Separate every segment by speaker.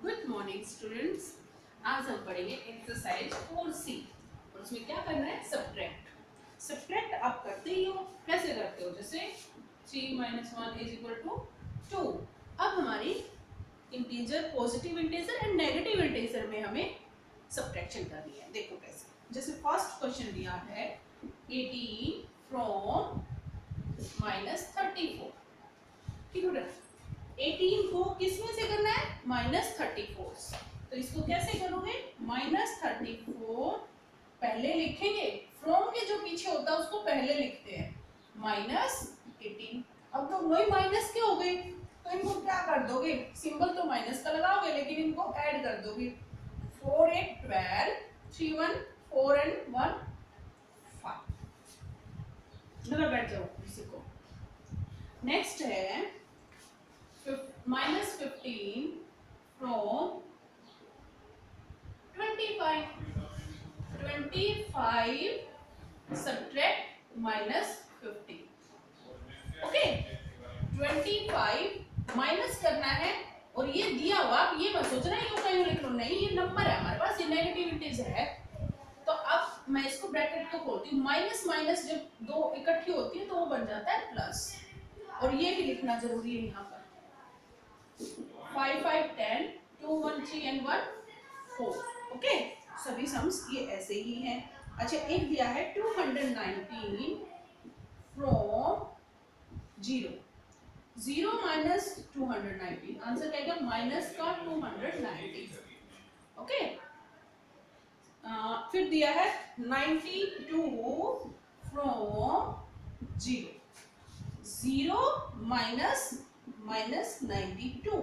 Speaker 1: Good morning students. आज हम पढ़ेंगे एक्सरसाइज 4C और उसमें क्या करना है, सब्ट्रैक्ट। सब्ट्रैक्ट आप करते ही हो, कैसे करते हो, जैसे 3 - 1 = 2। अब हमारी integer, positive integer and negative integer में हमें सब्ट्रैक्शन करनी है। देखो कैसे, जैसे फर्स्ट क्वेश्चन दिया है 18 फ्रॉम -34। ठीक है, 18 को किस में से करना है, -34 से। तो इसको कैसे करोगे, -34 पहले लिखेंगे, फ्रॉम के जो पीछे होता है उसको पहले लिखते हैं, -18। अब तो वही माइनस के हो गए, तो इनको क्या कर दोगे, सिंबल तो माइनस का लगाओगे लेकिन इनको ऐड कर दोगे। 4 8 12, 3 1 4 and 1 5। नंबर बैठ जाओ इसी को। नेक्स्ट है -15 from 25। 25 subtract -15। ओके, 25 माइनस करना है और ये दिया हुआ, आप ये मत सोचना यूं का यूं लिख लो, नहीं, ये नंबर है हमारे पास, ये नेगेटिव इंटीजर है। तो अब मैं इसको ब्रैकेट को खोलती हूँ, माइनस माइनस जब दो इकट्ठी होती है तो वो बन जाता है प्लस, और ये भी लिखना जरूरी है यहाँ पर। 5 5 10, 2 1 3 and 1 4। ओके, सभी सम्स ये ऐसे ही हैं। अच्छा, एक दिया है 219 फ्रॉम 0। 0 माइनस 219, आंसर क्या है, माइनस का 290। ओके, फिर दिया है 92 फ्रॉम 0। 0 माइनस -92,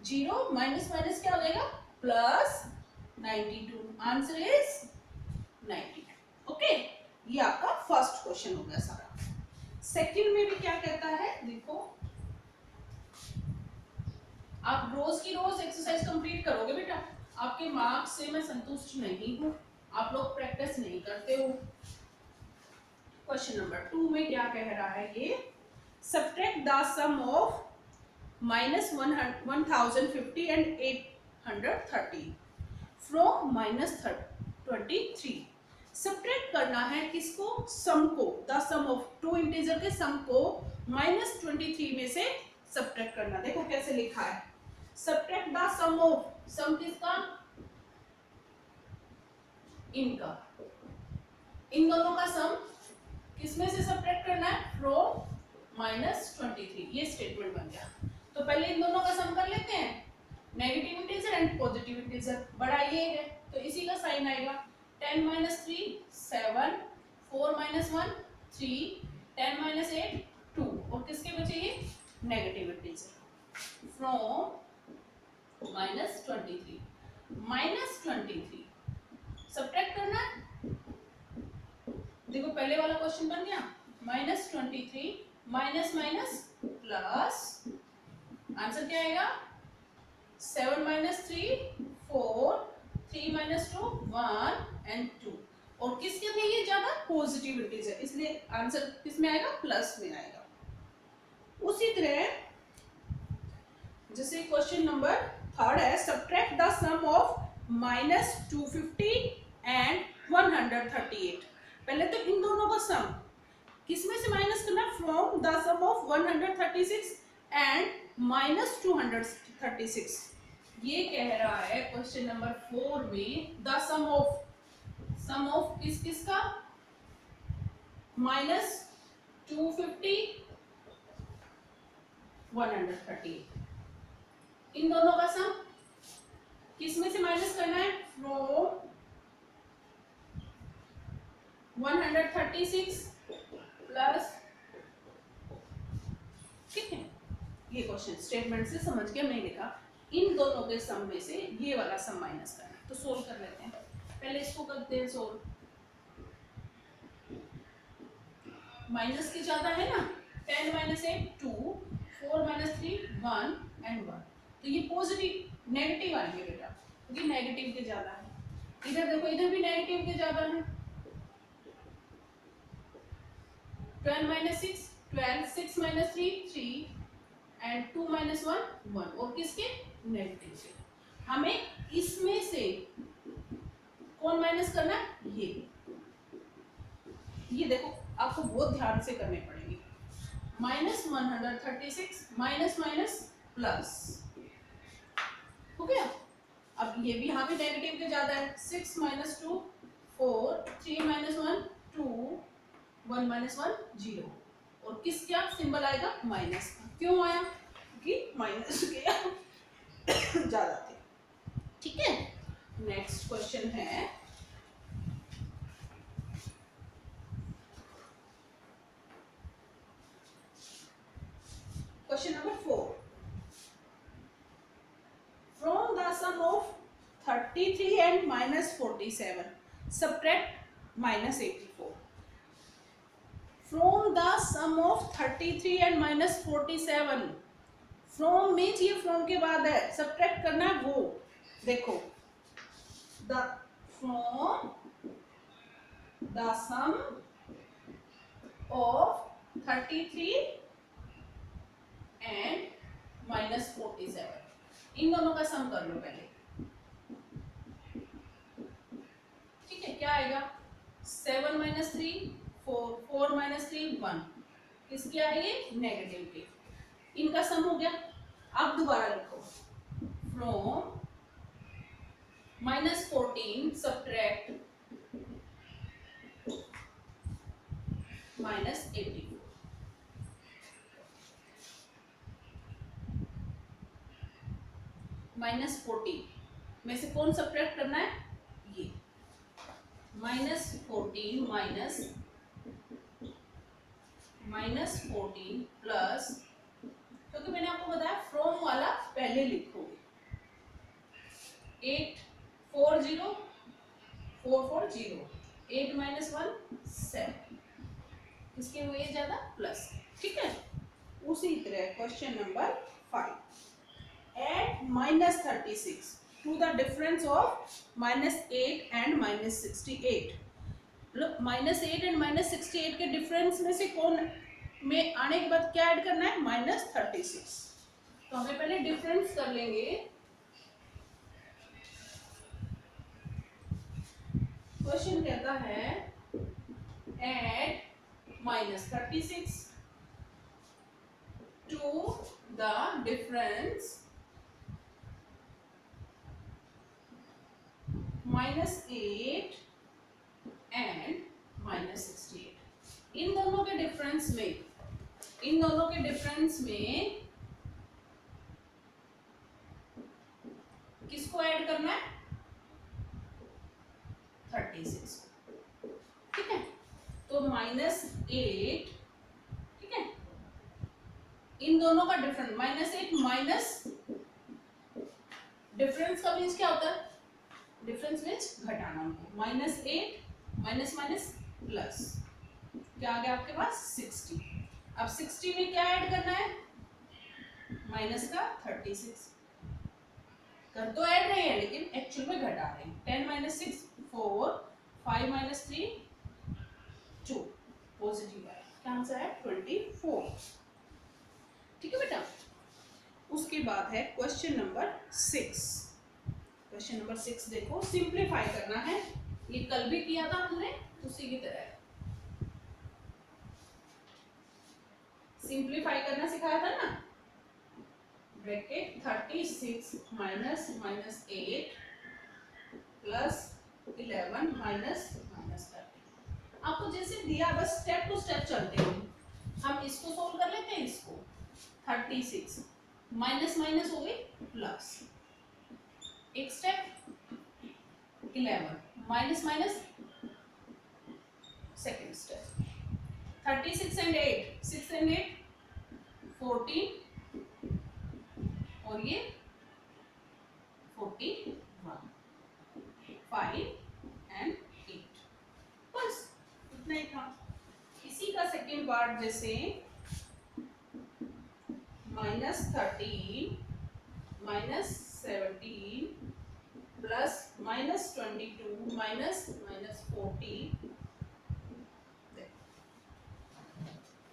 Speaker 1: 0 माइनस माइनस क्या हो जाएगा, प्लस 92। Answer is 92। ओके, ये आपका फर्स्ट क्वेश्चन हो गया सारा। सेकंड में भी क्या कहता है, देखो, आप रोज की रोज एक्सरसाइज कंप्लीट करोगे बेटा, आपके मार्क्स से मैं संतुष्ट नहीं हूं, आप लोग प्रैक्टिस नहीं करते हो। क्वेश्चन नंबर 2 में क्या कह रहा है ये, subtract the sum of -1050 and 830 from -23। Subtract करना है किसको, सम को, the sum of two integer के सम को -23 में से सब्ट्रैक्ट करना। देखो कैसे लिखा है, सब्ट्रैक्ट द सम ऑफ, सम किसका, इनका, इन दोनों का सम किसमें से सब्ट्रैक्ट करना है, फ्रॉम -23। ये स्टेटमेंट बन गया। तो पहले इन दोनों का सम कर लेते हैं, negative integer and positive integer. बड़ा ये है तो इसी का साइन आएगा, 10 - 3 7, 4 - 1 3, 10 - 8 2, और किसके बचे ये, नेगेटिव इंटीजर, फ्रॉम -23। -23 सब्ट्रैक्ट करना है। देखो पहले वाला क्वेश्चन बन गया, -23 माइनस माइनस प्लस, आंसर क्या आएगा, 7 - 3 4, 3 - 2 1 and 2, और किसके अंदर ये ज्यादा, पॉजिटिव इंटीजर, इसलिए आंसर किस में आएगा, प्लस में आएगा। उसी तरह जैसे क्वेश्चन नंबर 3 है, subtract the sum of -250 and 138। पहले तो इन दोनों का सम किसमें से माइनस करना, from the sum of 136 and -236। ये कह रहा है क्वेश्चन नंबर 4 में, द सम ऑफ किस किस का, -250 138, इन दोनों का सम किसमें से माइनस करना है, फ्रॉम 136 प्लस, ठीक है। ये क्वेश्चन स्टेटमेंट से समझ के हमने लिखा, इन दोनों के सम में से ये वाला सम माइनस करना है। तो सोल्व कर लेते हैं, पहले इसको करते हैं सोल्व। माइनस के ज्यादा है ना, 10 - 8 2, 4 - 3 1 and 1, तो ये पॉजिटिव नेगेटिव आएंगे बेटा, क्योंकि नेगेटिव के ज्यादा है। इधर देखो, इधर भी नेगेटिव के ज्यादा है, 12 - 6 12, 6 - 3 3 and 2 - 1 1, और किसके, नेगेटिव के। हमें इसमें से कौन माइनस करना है, ये देखो आपको बहुत ध्यान से करने पड़ेंगे। -136 माइनस माइनस प्लस हो गया। अब ये भी यहाँ पे नेगेटिव के ज्यादा है। 6 - 2 4, 3 - 1 2, 1 - 1 0, और किस क्या सिंबल आएगा, माइनस का। क्यों आया, क्योंकि माइनस के ज्यादा थे। ठीक है, नेक्स्ट क्वेश्चन है question number 4। From the sum of 33 and -47, subtract -84. From the sum of 33 and -47, from means ये from के बाद है, subtract करना है वो। देखो the from the sum of 33 and -47, इन दोनों का सम कर लो पहले। ठीक है, क्या आएगा, 7 - 3 4, 4 - 3 1, किसके आएंगे, नेगेटिव के। इनका सम हो गया। अब दोबारा लिखो, फ्रॉम -14 सब्ट्रैक्ट -84। -14 में से कौन सब्ट्रैक्ट करना है, ये -14 -14 प्लस, क्योंकि मैंने आपको बताया फ्रॉम वाला पहले लिखोगे। 840 440, 8 - 1 7, किसके हुए ज्यादा, प्लस। ठीक है, उसी तरह question number 5, add -36 to the difference of -8 and -68। मतलब -8 and -68 के डिफरेंस में से कौन में आने के बाद क्या ऐड करना है, -36। तो हमें पहले डिफरेंस कर लेंगे। क्वेश्चन कहता है add -36 to the difference -8 and -68। इन दोनों के डिफरेंस में, इन दोनों के डिफरेंस में किसको ऐड करना है, 36। ठीक है, तो -8, ठीक है, इन दोनों का डिफरेंस -8 माइनस, डिफरेंस का मीन्स क्या होता है, डिफरेंस मीन्स घटाना उनको। -8 माइनस माइनस प्लस, क्या आ गया आपके पास 60। अब 60 में क्या ऐड करना है, माइनस का 36। कर तो ऐड रहे हैं लेकिन एक्चुअल में घटा रहे हैं। 10 - 6 4, 5 - 3 2, पॉजिटिव है, क्या आंसर है 24। ठीक है बेटा, उसके बाद है क्वेश्चन नंबर 6। क्वेश्चन नंबर 6 देखो, सिंप्लीफाई करना है। ये कल भी किया था हमने, उसी की तरह सिंप्लीफाई करना सिखाया था ना। Bracket 36 minus minus 8 plus 11 minus minus 30। आपको जैसे दिया बस स्टेप टू स्टेप चलते हैं। हम इसको सोल्व कर लेते हैं। इसको 36 माइनस माइनस हो गई प्लस, एक step 11 minus minus, second step 36 and 8, 6 and 8 14, और ये 41, 5 एंड 8। बस इतना ही था। इसी का सेकेंड पार्ट जैसे -13 -17 प्लस -22 माइनस माइनस 40,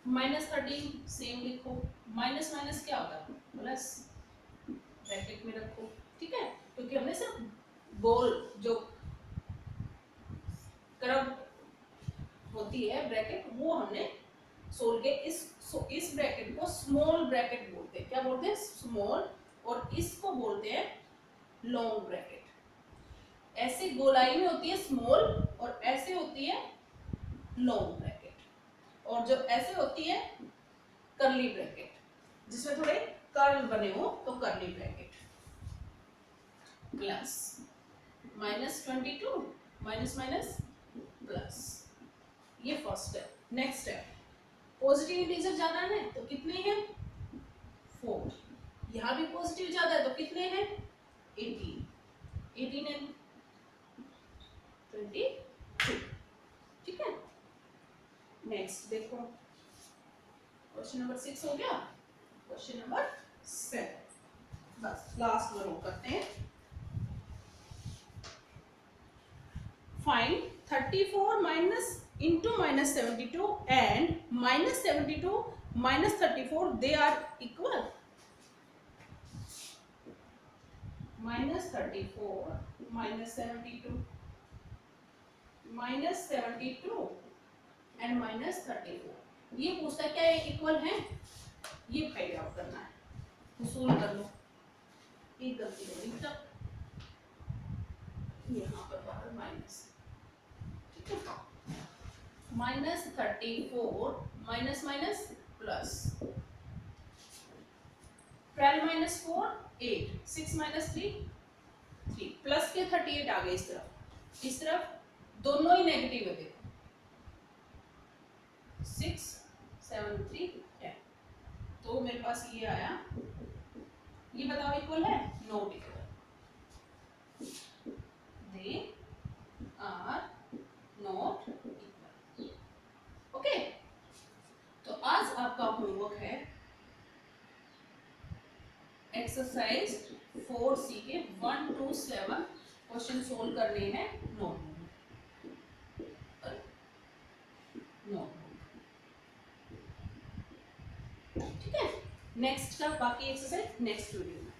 Speaker 1: -13 सेम लिखो, माइनस माइनस क्या होगा प्लस, ब्रैकेट में रखो। ठीक है, तो गोल जो कर्व होती है ब्रैकेट, वो हमने सोल्व के इस ब्रैकेट को स्मॉल ब्रैकेट बोलते हैं। क्या बोलते हैं? स्मॉल। और इसको बोलते हैं लॉन्ग ब्रैकेट। ऐसे गोलाई में होती है स्मॉल और ऐसे होती है लॉन्ग ब्रैकेट, और जो ऐसे होती है कर्ली ब्रैकेट, जिसमें थोड़े कर्ल बने हो तो curly bracket. Plus -22 minus minus plus, ये first step. Next step, positive integer ज्यादा है तो कितने हैं? 4। यहाँ भी पॉजिटिव ज्यादा है तो कितने हैं? 18। 18 एंड 22। ठीक है। नेक्स्ट देखो, क्वेश्चन नंबर 6 हो गया। क्वेश्चन नंबर 7, बस लास्ट में रोक करते हैं। Find 34 minus into -72 and -72 -34 they are equal. -34 -72 -72 and -34, ये पूछता है क्या ये इक्वल है? ये फाइंड आउट करना है, तो सोल्व कर लो। एक गलती हो गई तब, यहाँ पर बाहर माइनस, ठीक है। -34 minus minus plus, 12 minus 4 8, 6 minus 3 3, plus के 38 आ गए इस तरफ। इस तरफ दोनों ही नेगेटिव है, देखो 6 7 3 10, तो मेरे पास ये आया। ये बताओ इक्वल है? Not equal, they are not equal. Okay, तो आज आपका होमवर्क है एक्सरसाइज 4C के 1 to 7 क्वेश्चन सोल्व करने हैं नोटबुक। ठीक है, नेक्स्ट का बाकी एक्सरसाइज नेक्स्ट वीडियो में।